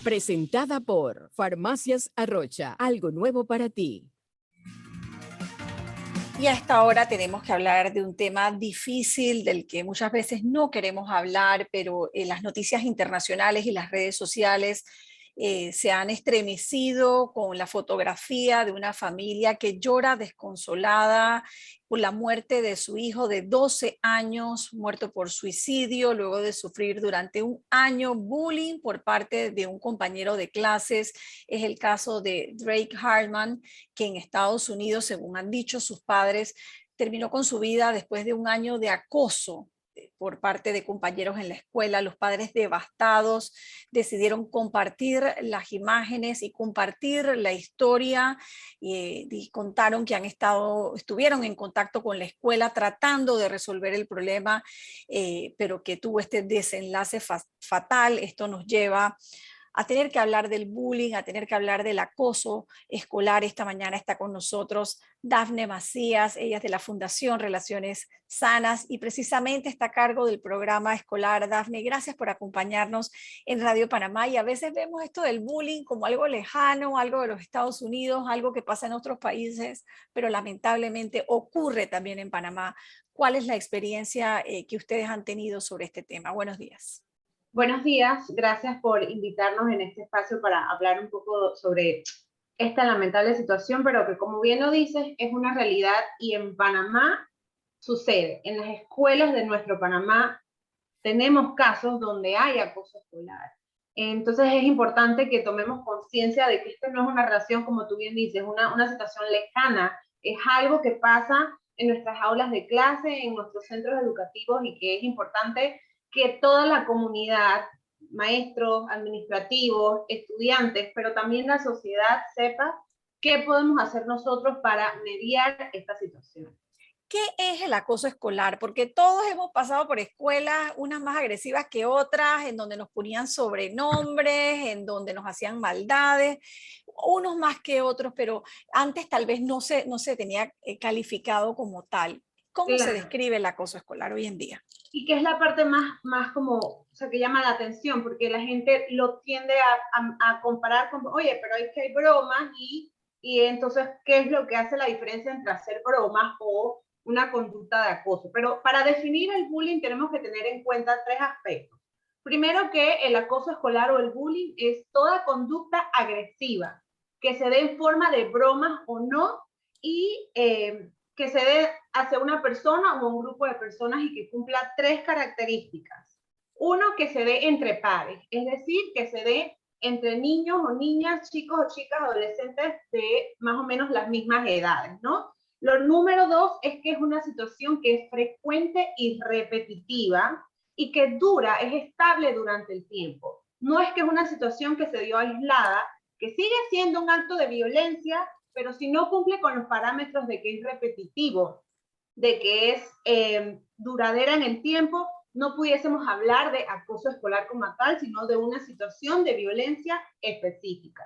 Presentada por Farmacias Arrocha, algo nuevo para ti. Y a esta hora tenemos que hablar de un tema difícil del que muchas veces no queremos hablar, pero las noticias internacionales y las redes sociales se han estremecido con la fotografía de una familia que llora desconsolada por la muerte de su hijo de 12 años, muerto por suicidio, luego de sufrir durante un año bullying por parte de un compañero de clases. Es el caso de Drake Hartman, que en Estados Unidos, según han dicho sus padres, terminó con su vida después de un año de acoso por parte de compañeros en la escuela. Los padres devastados decidieron compartir las imágenes y compartir la historia y contaron que estuvieron en contacto con la escuela tratando de resolver el problema, pero que tuvo este desenlace fatal. Esto nos lleva a tener que hablar del bullying, a tener que hablar del acoso escolar. Esta mañana está con nosotros Dafne Macías, ella es de la Fundación Relaciones Sanas y precisamente está a cargo del programa escolar. Dafne, gracias por acompañarnos en Radio Panamá. Y a veces vemos esto del bullying como algo lejano, algo de los Estados Unidos, algo que pasa en otros países, pero lamentablemente ocurre también en Panamá. ¿Cuál es la experiencia que ustedes han tenido sobre este tema? Buenos días. Buenos días, gracias por invitarnos en este espacio para hablar un poco sobre esta lamentable situación, pero que como bien lo dices, es una realidad y en Panamá sucede. En las escuelas de nuestro Panamá tenemos casos donde hay acoso escolar. Entonces es importante que tomemos conciencia de que esto no es una relación, como tú bien dices, una situación lejana, es algo que pasa en nuestras aulas de clase, en nuestros centros educativos y que es importante que toda la comunidad, maestros, administrativos, estudiantes, pero también la sociedad sepa qué podemos hacer nosotros para mediar esta situación. ¿Qué es el acoso escolar? Porque todos hemos pasado por escuelas, unas más agresivas que otras, en donde nos ponían sobrenombres, en donde nos hacían maldades, unos más que otros, pero antes tal vez no se tenía calificado como tal. ¿Cómo se describe el acoso escolar hoy en día? Y que es la parte más como, o sea, que llama la atención, porque la gente lo tiende a comparar con, oye, pero es que hay bromas y entonces, ¿qué es lo que hace la diferencia entre hacer bromas o una conducta de acoso? Pero para definir el bullying tenemos que tener en cuenta tres aspectos. Primero, que el acoso escolar o el bullying es toda conducta agresiva, que se dé en forma de bromas o no, y que se dé hacia una persona o un grupo de personas y que cumpla tres características. Uno, que se dé entre pares, es decir, que se dé entre niños o niñas, chicos o chicas, adolescentes de más o menos las mismas edades, ¿no? Lo número dos es que es una situación que es frecuente y repetitiva y que dura, es estable durante el tiempo. No es que es una situación que se dio aislada, que sigue siendo un acto de violencia, pero si no cumple con los parámetros de que es repetitivo, de que es duradera en el tiempo, no pudiésemos hablar de acoso escolar como tal, sino de una situación de violencia específica.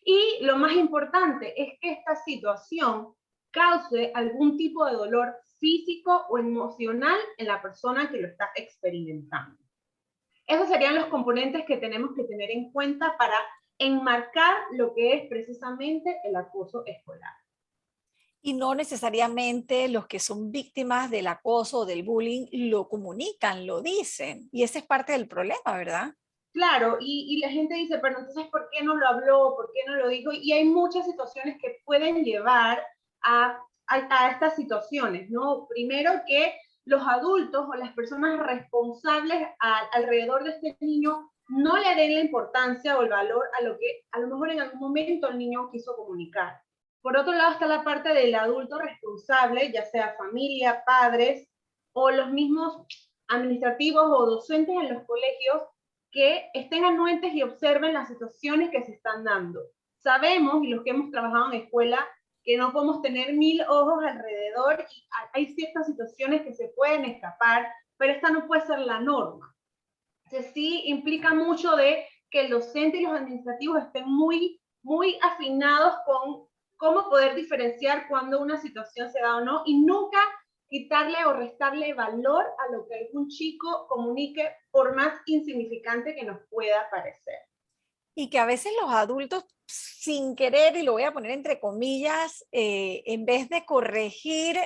Y lo más importante es que esta situación cause algún tipo de dolor físico o emocional en la persona que lo está experimentando. Esos serían los componentes que tenemos que tener en cuenta para enmarcar lo que es precisamente el acoso escolar. Y no necesariamente los que son víctimas del acoso o del bullying lo comunican, lo dicen. Y ese es parte del problema, ¿verdad? Claro, y la gente dice, pero entonces, ¿por qué no lo habló? ¿Por qué no lo dijo? Y hay muchas situaciones que pueden llevar a estas situaciones, ¿no? Primero, que los adultos o las personas responsables alrededor de este niño no le den la importancia o el valor a lo que a lo mejor en algún momento el niño quiso comunicar. Por otro lado está la parte del adulto responsable, ya sea familia, padres o los mismos administrativos o docentes en los colegios, que estén anuentes y observen las situaciones que se están dando. Sabemos, y los que hemos trabajado en escuela, que no podemos tener 1000 ojos alrededor y hay ciertas situaciones que se pueden escapar, pero esta no puede ser la norma. Entonces sí implica mucho de que el docente y los administrativos estén muy afinados con cómo poder diferenciar cuando una situación se da o no, y nunca quitarle o restarle valor a lo que algún chico comunique, por más insignificante que nos pueda parecer. Y que a veces los adultos, sin querer, y lo voy a poner entre comillas, en vez de corregir,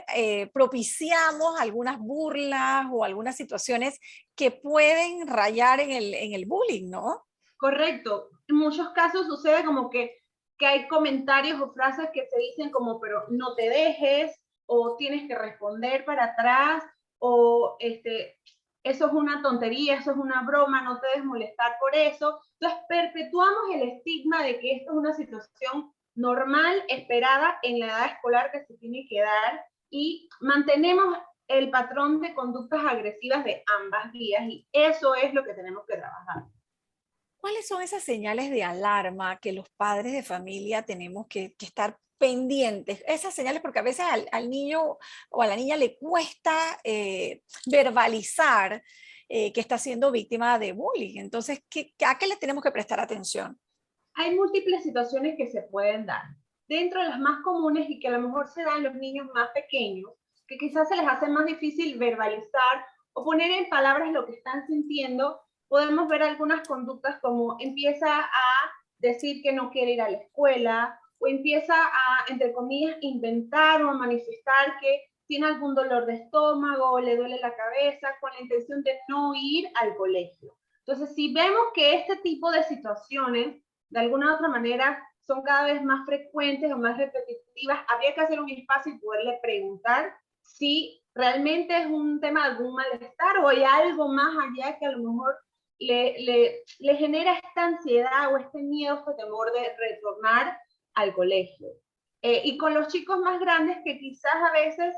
propiciamos algunas burlas o algunas situaciones que pueden rayar en el bullying, ¿no? Correcto. En muchos casos sucede como que hay comentarios o frases que se dicen como, pero no te dejes, o tienes que responder para atrás, o eso es una tontería, eso es una broma, no te dejes molestar por eso. Entonces perpetuamos el estigma de que esto es una situación normal, esperada en la edad escolar que se tiene que dar, y mantenemos el patrón de conductas agresivas de ambas vías, y eso es lo que tenemos que trabajar. ¿Cuáles son esas señales de alarma que los padres de familia tenemos que estar pendientes? Esas señales, porque a veces al niño o a la niña le cuesta verbalizar que está siendo víctima de bullying. Entonces, ¿a qué le tenemos que prestar atención? Hay múltiples situaciones que se pueden dar. Dentro de las más comunes y que a lo mejor se dan en los niños más pequeños, que quizás se les hace más difícil verbalizar o poner en palabras lo que están sintiendo, podemos ver algunas conductas como empieza a decir que no quiere ir a la escuela, o empieza a, entre comillas, inventar o a manifestar que tiene algún dolor de estómago o le duele la cabeza con la intención de no ir al colegio. Entonces, si vemos que este tipo de situaciones de alguna u otra manera son cada vez más frecuentes o más repetitivas, habría que hacer un espacio y poderle preguntar si realmente es un tema de algún malestar o hay algo más allá que a lo mejor le genera esta ansiedad o este miedo, este temor de retornar al colegio. Y con los chicos más grandes que quizás a veces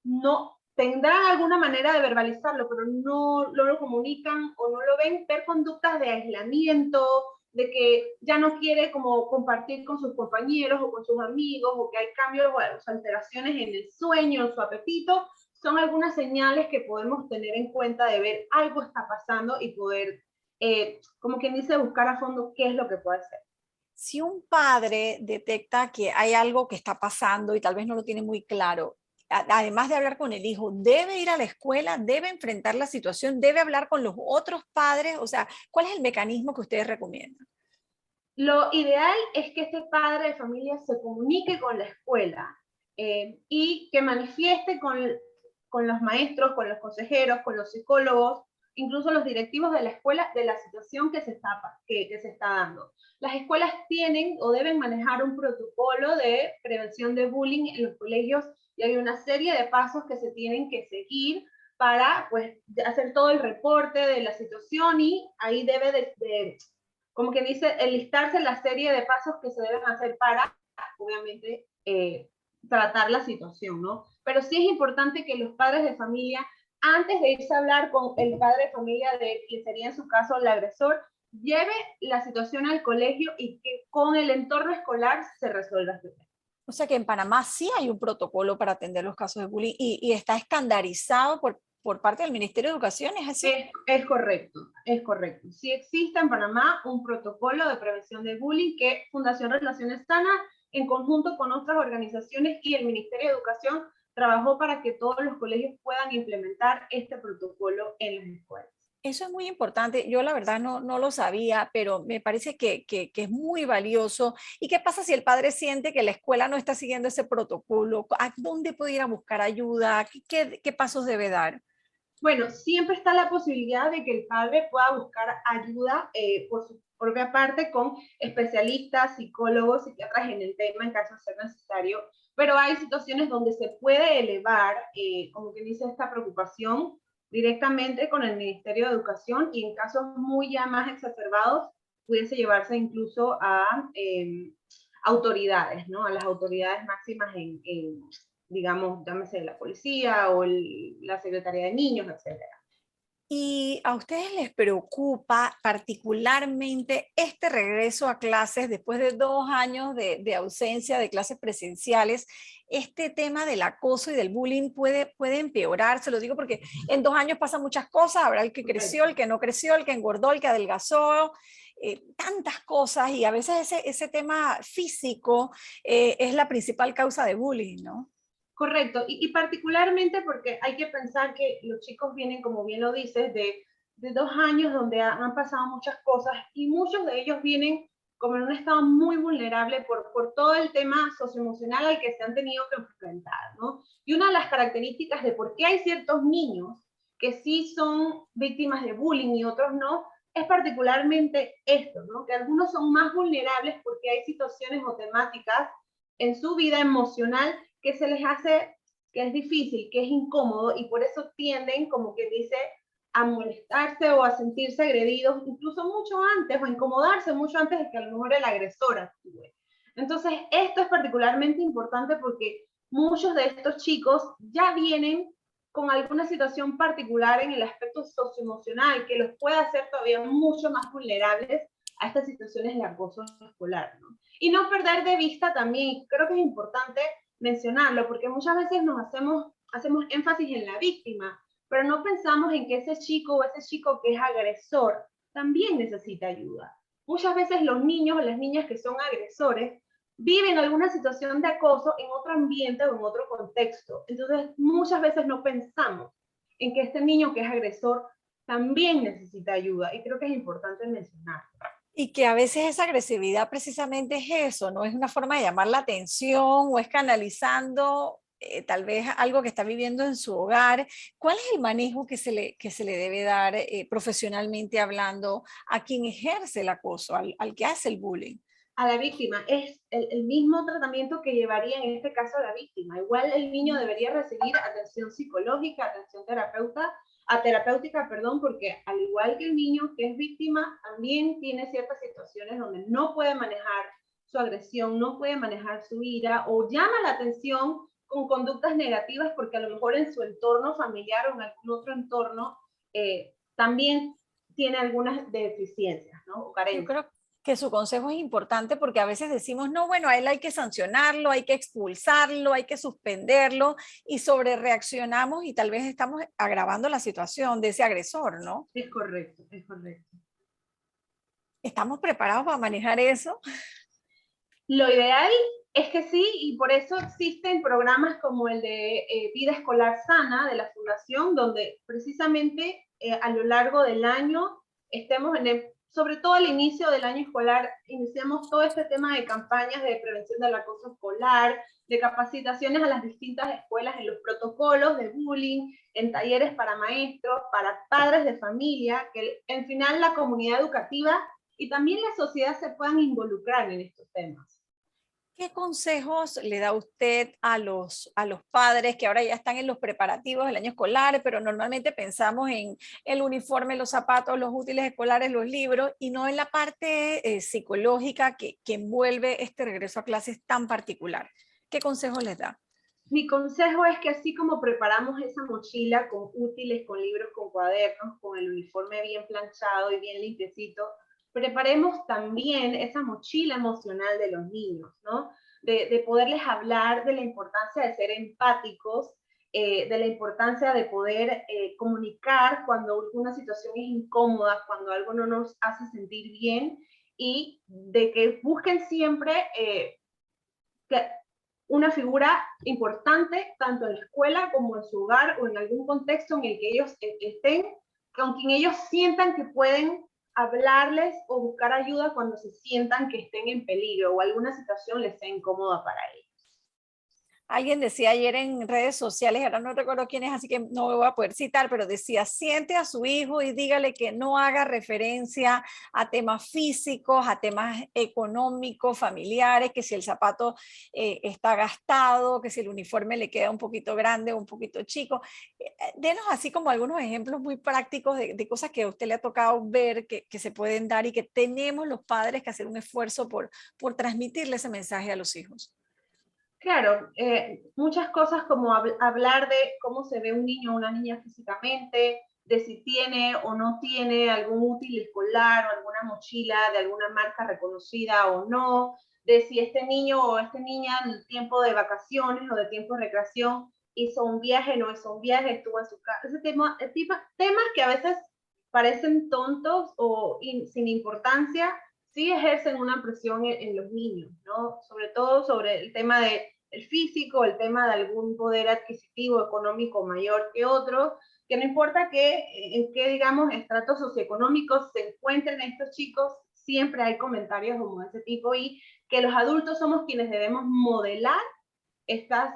no tendrán alguna manera de verbalizarlo, pero no lo comunican o no lo ven, ver conductas de aislamiento, de que ya no quiere como compartir con sus compañeros o con sus amigos, o que hay cambios o alteraciones en el sueño, en su apetito, son algunas señales que podemos tener en cuenta de ver algo está pasando y poder, como quien dice, buscar a fondo qué es lo que puede hacer. Si un padre detecta que hay algo que está pasando y tal vez no lo tiene muy claro, además de hablar con el hijo, debe ir a la escuela, debe enfrentar la situación, debe hablar con los otros padres, o sea, ¿cuál es el mecanismo que ustedes recomiendan? Lo ideal es que este padre de familia se comunique con la escuela y que manifieste con los maestros, con los consejeros, con los psicólogos, incluso los directivos de la escuela, de la situación que se está dando. Las escuelas tienen o deben manejar un protocolo de prevención de bullying en los colegios, y hay una serie de pasos que se tienen que seguir para pues, hacer todo el reporte de la situación, y ahí debe como que dice, enlistarse la serie de pasos que se deben hacer para, obviamente, tratar la situación, ¿no? Pero sí es importante que los padres de familia, antes de irse a hablar con el padre de familia de quien sería en su caso el agresor, lleve la situación al colegio y que con el entorno escolar se resuelva este tema. O sea que en Panamá sí hay un protocolo para atender los casos de bullying y está estandarizado por parte del Ministerio de Educación, ¿es así? Es correcto, es correcto. Sí existe en Panamá un protocolo de prevención de bullying que Fundación Relaciones Sanas, en conjunto con otras organizaciones y el Ministerio de Educación, trabajó para que todos los colegios puedan implementar este protocolo en las escuelas. Eso es muy importante. Yo la verdad no lo sabía, pero me parece que es muy valioso. ¿Y qué pasa si el padre siente que la escuela no está siguiendo ese protocolo? ¿A dónde puede ir a buscar ayuda? ¿Qué pasos debe dar? Bueno, siempre está la posibilidad de que el padre pueda buscar ayuda por su propia parte con especialistas, psicólogos, psiquiatras en el tema en caso de ser necesario, pero hay situaciones donde se puede elevar, como que dice, esta preocupación directamente con el Ministerio de Educación, y en casos muy ya más exacerbados pudiese llevarse incluso a autoridades, ¿no? A las autoridades máximas digamos, llámese la policía o la Secretaría de Niños, etcétera. ¿Y a ustedes les preocupa particularmente este regreso a clases después de 2 años de ausencia de clases presenciales? Este tema del acoso y del bullying puede empeorar, se lo digo porque en 2 años pasan muchas cosas, habrá el que creció, el que no creció, el que engordó, el que adelgazó, tantas cosas, y a veces ese tema físico es la principal causa de bullying, ¿no? Correcto, y particularmente porque hay que pensar que los chicos vienen, como bien lo dices, de 2 años donde han pasado muchas cosas y muchos de ellos vienen como en un estado muy vulnerable por todo el tema socioemocional al que se han tenido que enfrentar, ¿no? Y una de las características de por qué hay ciertos niños que sí son víctimas de bullying y otros no, es particularmente esto, ¿no? Que algunos son más vulnerables porque hay situaciones o temáticas en su vida emocional que se les hace que es difícil, que es incómodo y por eso tienden, como que dice, a molestarse o a sentirse agredidos incluso mucho antes o a incomodarse mucho antes de que a lo mejor el agresor actúe. Entonces, esto es particularmente importante porque muchos de estos chicos ya vienen con alguna situación particular en el aspecto socioemocional que los puede hacer todavía mucho más vulnerables a estas situaciones de acoso escolar, ¿no? Y no perder de vista también, creo que es importante mencionarlo, porque muchas veces nos hacemos énfasis en la víctima, pero no pensamos en que ese chico o ese chico que es agresor también necesita ayuda. Muchas veces los niños o las niñas que son agresores viven alguna situación de acoso en otro ambiente o en otro contexto. Entonces, muchas veces no pensamos en que este niño que es agresor también necesita ayuda y creo que es importante mencionarlo. Y que a veces esa agresividad precisamente es eso, no es una forma de llamar la atención o es canalizando tal vez algo que está viviendo en su hogar. ¿Cuál es el manejo que se le debe dar profesionalmente hablando a quien ejerce el acoso, al que hace el bullying? A la víctima es el mismo tratamiento que llevaría en este caso a la víctima. Igual el niño debería recibir atención psicológica, atención terapéutica, perdón, porque al igual que el niño que es víctima, también tiene ciertas situaciones donde no puede manejar su agresión, no puede manejar su ira o llama la atención con conductas negativas porque a lo mejor en su entorno familiar o en algún otro entorno también tiene algunas deficiencias, ¿no? O Yo carencias. creo que su consejo es importante porque a veces decimos, no, bueno, a él hay que sancionarlo, hay que expulsarlo, hay que suspenderlo y sobre reaccionamos y tal vez estamos agravando la situación de ese agresor, ¿no? Es correcto, es correcto. ¿Estamos preparados para manejar eso? Lo ideal es que sí, y por eso existen programas como el de Vida Escolar Sana de la Fundación, donde precisamente a lo largo del año estemos sobre todo al inicio del año escolar, iniciamos todo este tema de campañas de prevención del acoso escolar, de capacitaciones a las distintas escuelas en los protocolos de bullying, en talleres para maestros, para padres de familia, que en final la comunidad educativa y también la sociedad se puedan involucrar en estos temas. ¿Qué consejos le da usted a los padres que ahora ya están en los preparativos del año escolar, pero normalmente pensamos en el uniforme, los zapatos, los útiles escolares, los libros y no en la parte psicológica que envuelve este regreso a clases tan particular? ¿Qué consejos les da? Mi consejo es que así como preparamos esa mochila con útiles, con libros, con cuadernos, con el uniforme bien planchado y bien limpiecito, preparemos también esa mochila emocional de los niños, ¿no? De poderles hablar de la importancia de ser empáticos, de la importancia de poder comunicar cuando una situación es incómoda, cuando algo no nos hace sentir bien y de que busquen siempre que una figura importante tanto en la escuela como en su hogar o en algún contexto en el que ellos estén, con quien ellos sientan que pueden hablarles o buscar ayuda cuando se sientan que estén en peligro o alguna situación les sea incómoda para ellos. Alguien decía ayer en redes sociales, ahora no recuerdo quién es, así que no me voy a poder citar, pero decía, siente a su hijo y dígale que no haga referencia a temas físicos, a temas económicos, familiares, que si el zapato está gastado, que si el uniforme le queda un poquito grande o un poquito chico. Denos así como algunos ejemplos muy prácticos de cosas que a usted le ha tocado ver que se pueden dar y que tenemos los padres que hacer un esfuerzo por transmitirle ese mensaje a los hijos. Claro, muchas cosas como hablar de cómo se ve un niño o una niña físicamente, de si tiene o no tiene algún útil escolar o alguna mochila de alguna marca reconocida o no, de si este niño o esta niña en el tiempo de vacaciones o de tiempo de recreación hizo un viaje, no hizo un viaje, estuvo en su casa, ese temas que a veces parecen tontos o sin importancia, sí ejercen una presión en los niños, ¿no? Sobre todo sobre el tema de el físico, el tema de algún poder adquisitivo económico mayor que otro, que no importa en qué, digamos, estratos socioeconómicos se encuentren estos chicos, siempre hay comentarios como de ese tipo, y que los adultos somos quienes debemos modelar estas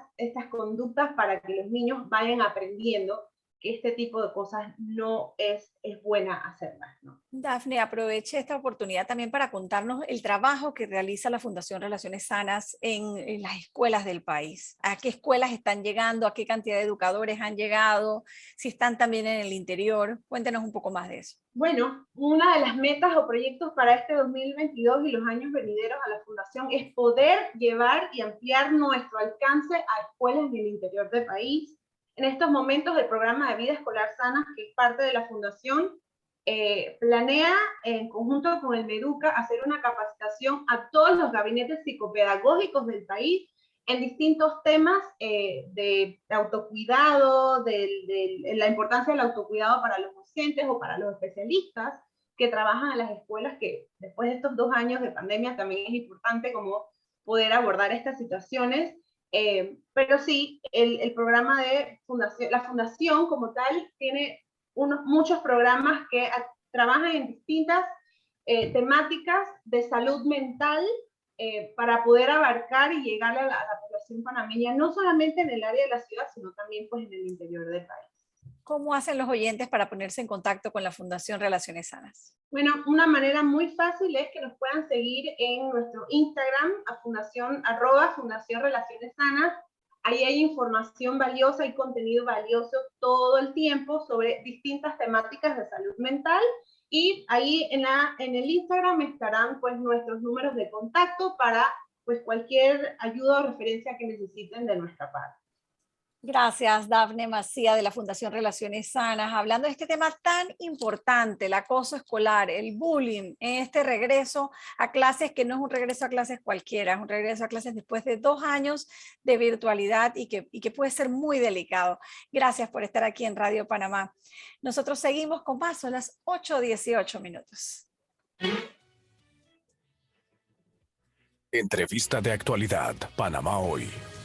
conductas para que los niños vayan aprendiendo que este tipo de cosas no es buena hacerlas, ¿no? Dafne, aproveche esta oportunidad también para contarnos el trabajo que realiza la Fundación Relaciones Sanas en las escuelas del país. ¿A qué escuelas están llegando? ¿A qué cantidad de educadores han llegado? Si están también en el interior. Cuéntenos un poco más de eso. Bueno, una de las metas o proyectos para este 2022 y los años venideros a la Fundación es poder llevar y ampliar nuestro alcance a escuelas en el interior del país. En estos momentos, el programa de vida escolar sana, que es parte de la Fundación, planea, en conjunto con el MEDUCA, hacer una capacitación a todos los gabinetes psicopedagógicos del país en distintos temas de autocuidado, de la importancia del autocuidado para los docentes o para los especialistas que trabajan en las escuelas, que después de estos 2 años de pandemia también es importante como poder abordar estas situaciones. Pero sí, el programa de fundación, la fundación como tal, tiene muchos programas que trabajan en distintas temáticas de salud mental para poder abarcar y llegar a la población panameña, no solamente en el área de la ciudad, sino también pues, en el interior del país. ¿Cómo hacen los oyentes para ponerse en contacto con la Fundación Relaciones Sanas? Bueno, una manera muy fácil es que nos puedan seguir en nuestro Instagram, a Fundación Relaciones Sanas. Ahí hay información valiosa y contenido valioso todo el tiempo sobre distintas temáticas de salud mental. Y ahí en el Instagram estarán pues nuestros números de contacto para pues cualquier ayuda o referencia que necesiten de nuestra parte. Gracias, Dafne Macía de la Fundación Relaciones Sanas, hablando de este tema tan importante, el acoso escolar, el bullying, en este regreso a clases, que no es un regreso a clases cualquiera, es un regreso a clases después de 2 años de virtualidad y que puede ser muy delicado. Gracias por estar aquí en Radio Panamá. Nosotros seguimos con más, son las 8:18 minutos. Entrevista de actualidad, Panamá Hoy.